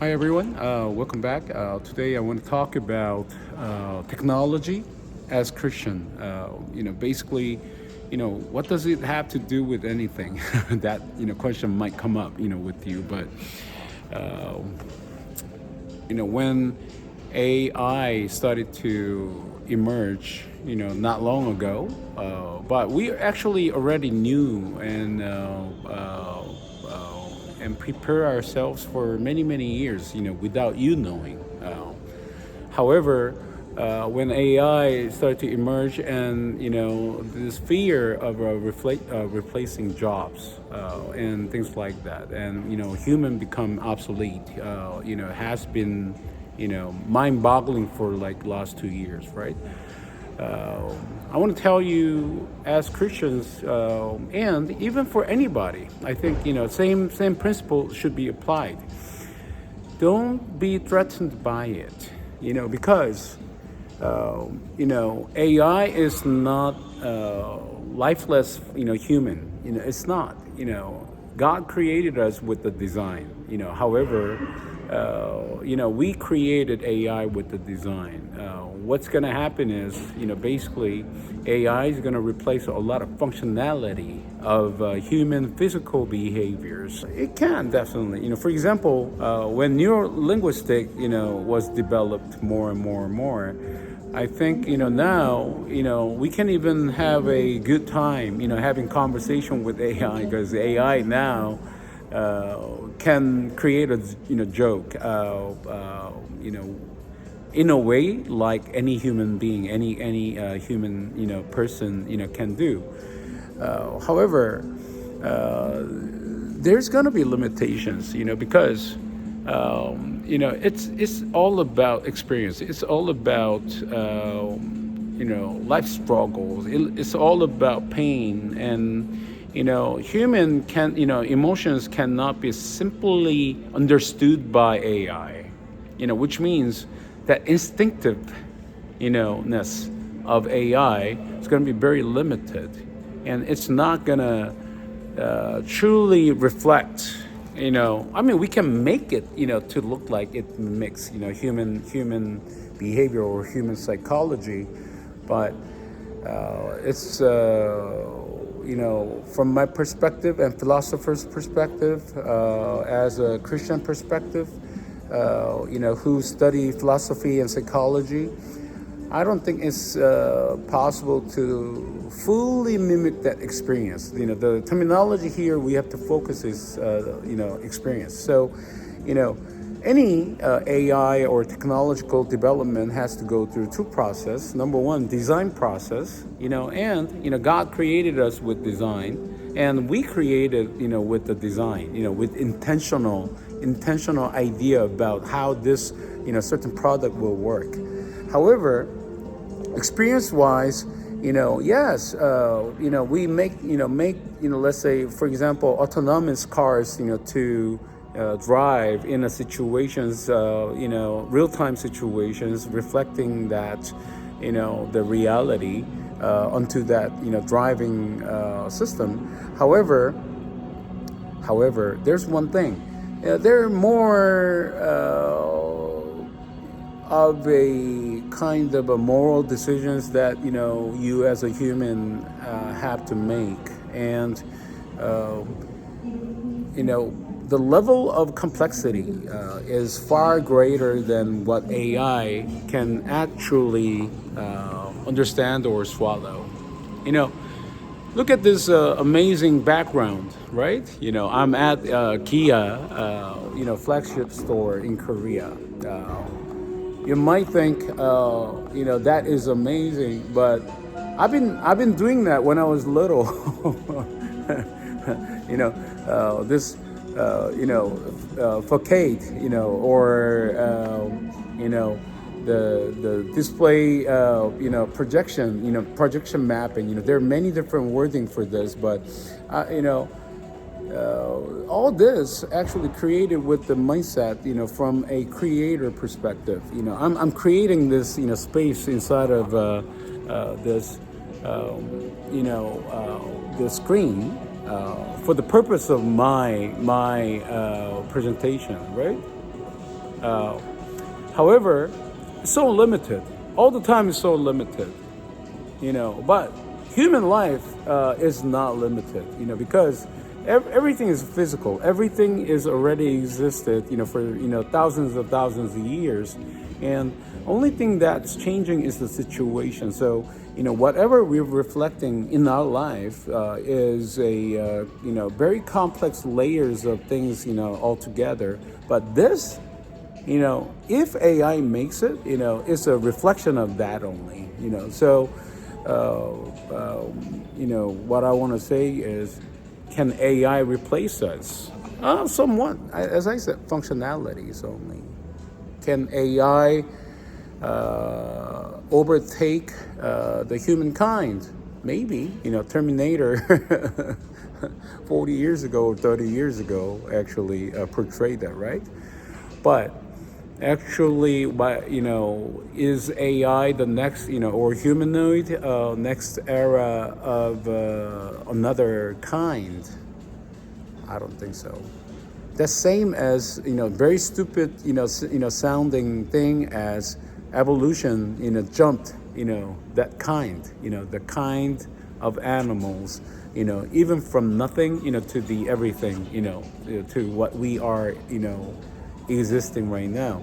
Hi everyone, welcome back. Today I want to talk about technology as Christian. Basically, what does it have to do with anything? That question might come up, with you. But uh, when AI started to emerge, not long ago, but we actually already knew and prepare ourselves for many many years, without you knowing. However, when AI started to emerge, and this fear of replacing jobs and things like that, and human become obsolete, has been mind-boggling for like last 2 years, right? Uh, I want to tell you, as Christians, and even for anybody, I think same principle should be applied. Don't be threatened by it, because AI is not lifeless, human. It's not. God created us with the design. However, we created AI with the design. What's going to happen is, basically, AI is going to replace a lot of functionality of human physical behaviors. It can definitely, for example, when neurolinguistic, was developed more and more and more. I think now we can even have a good time having conversation with AI, because AI now can create a joke in a way like any human being, any human person can do. However, there's going to be limitations, because it's all about experience. It's all about life struggles. It's all about pain, and human can emotions cannot be simply understood by AI. Which means that instinctive ness of AI is going to be very limited, and it's not going to truly reflect. We can make it to look like it mimics human behavior or human psychology, but it's from my perspective and philosopher's perspective, as a Christian perspective, who study philosophy and psychology, I don't think it's possible to fully mimic that experience. The terminology here we have to focus is, experience. So, any AI or technological development has to go through two process. Number one, design process. And God created us with design, and we created, with the design. With intentional idea about how this, certain product will work. However, experience-wise, yes, we make, let's say, for example, autonomous cars, to drive in a situations, real-time situations, reflecting that, the reality onto that, driving system. However, there's one thing. There are more of a kind of a moral decisions that you as a human have to make, and the level of complexity is far greater than what AI can actually understand or swallow. Look at this amazing background, right? I'm at Kia, flagship store in Korea. You might think, that is amazing, but I've been doing that when I was little. This, facade, or the display, projection mapping. There are many different wording for this, but all this actually created with the mindset, from a creator perspective. I'm creating this, space inside of this, the screen for the purpose of my presentation, right? Uh, However, it's so limited. All the time is so limited, but human life is not limited, because everything is physical. Everything is already existed, for thousands of years, and only thing that's changing is the situation. So, whatever we're reflecting in our life is a very complex layers of things, all together. But this, if AI makes it, it's a reflection of that only, So, what I want to say is, can AI replace us? Somewhat. As I said, functionalities only. Can AI overtake the humankind? Maybe. Terminator 40 years ago or 30 years ago actually portrayed that, right? But actually, is AI the next, or humanoid next era of another kind? I don't think so. The same as, very stupid, sounding thing as evolution, jumped, that kind, the kind of animals, even from nothing, to the everything, to what we are, existing right now.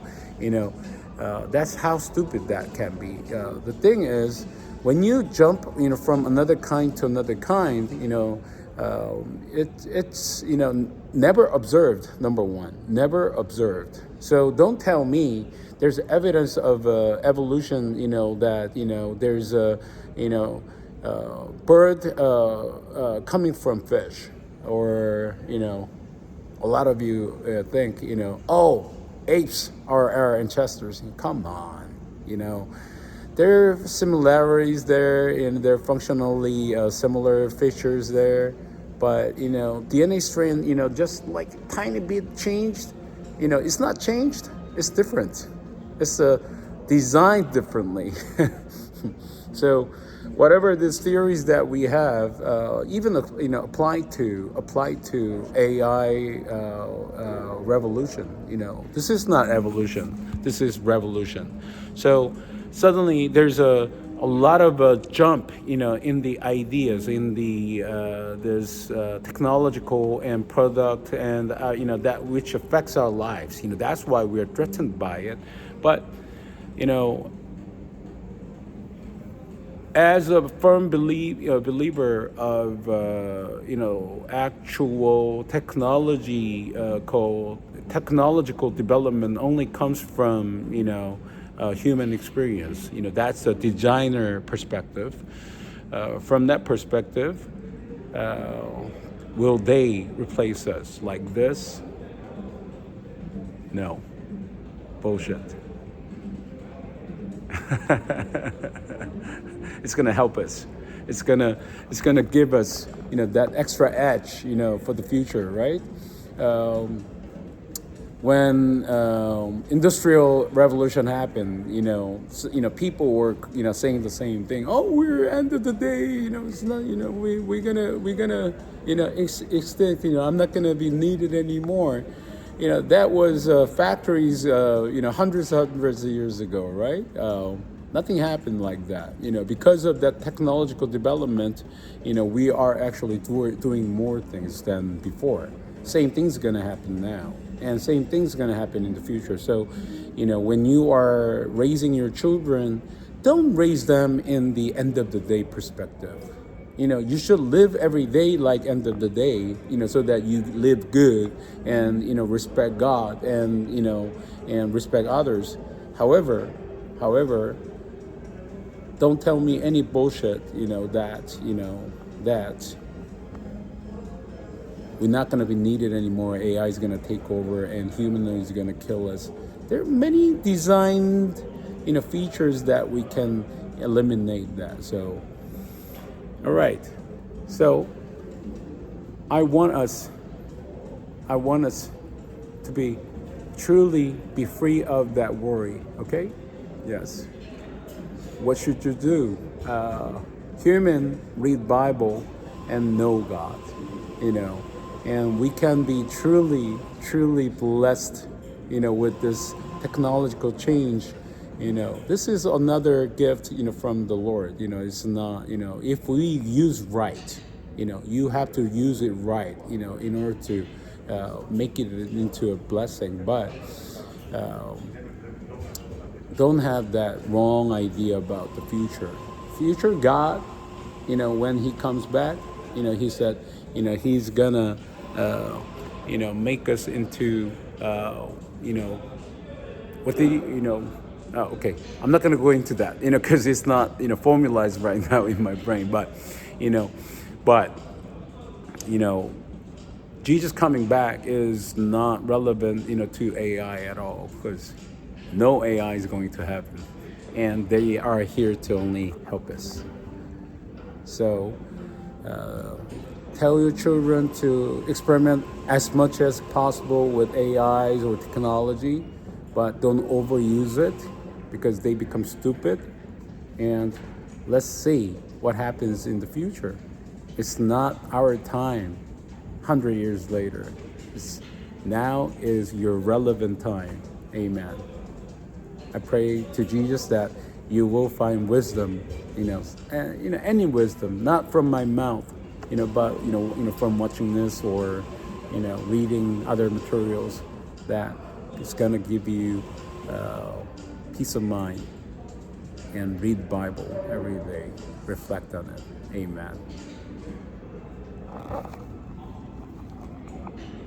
That's how stupid that can be. The thing is, when you jump, from another kind to another kind, it's never observed. Number one, never observed. So don't tell me there's evidence of evolution. That there's a bird coming from fish, or a lot of you think, oh, apes are our ancestors. Come on, there are similarities there, and there are functionally similar features there. But, DNA strain, just like tiny bit changed, it's not changed, it's different. It's designed differently. So whatever these theories that we have, even applied to AI revolution, this is not evolution. This is revolution. So suddenly there's a lot of jump, in the ideas, in the this technological and product, and that which affects our lives. That's why we are threatened by it. But as a firm believer of actual technology, technological development only comes from human experience. That's a designer perspective. From that perspective, will they replace us like this? No, bullshit. It's gonna help us. It's gonna give us that extra edge for the future, right? When industrial revolution happened, people were saying the same thing. Oh, we're end of the day. It's not. We're gonna extinct. I'm not gonna be needed anymore. That was factories. Hundreds of years ago, right? Nothing happened like that. Because of that technological development, we are actually doing more things than before. Same thing's gonna happen now. And same thing's going to happen in the future. So, when you are raising your children, don't raise them in the end of the day perspective. You should live every day like end of the day, so that you live good and, respect God and, and respect others. However, don't tell me any bullshit, that we're not going to be needed anymore. AI is going to take over, and humanoids are going to kill us. There are many designed, features that we can eliminate that. So, all right. So, I want us to be truly be free of that worry. Okay? Yes. What should you do? Human read Bible and know God. And we can be truly blessed, with this technological change, this is another gift, from the Lord. It's not, if we use right, you have to use it right, in order to make it into a blessing. But don't have that wrong idea about the future. Future God, when he comes back, he said, he's gonna, make us into, what the, okay, I'm not gonna go into that, because it's not, formalized right now in my brain. But, you know, but, you know, Jesus coming back is not relevant, to AI at all, because no AI is going to happen, and they are here to only help us. So tell your children to experiment as much as possible with AIs or technology, but don't overuse it because they become stupid. And let's see what happens in the future. It's not our time 100 years later. Now is your relevant time. Amen. I pray to Jesus that you will find wisdom, any wisdom, not from my mouth, but from watching this or reading other materials, that it's gonna give you peace of mind. And read the Bible every day. Reflect on it. Amen.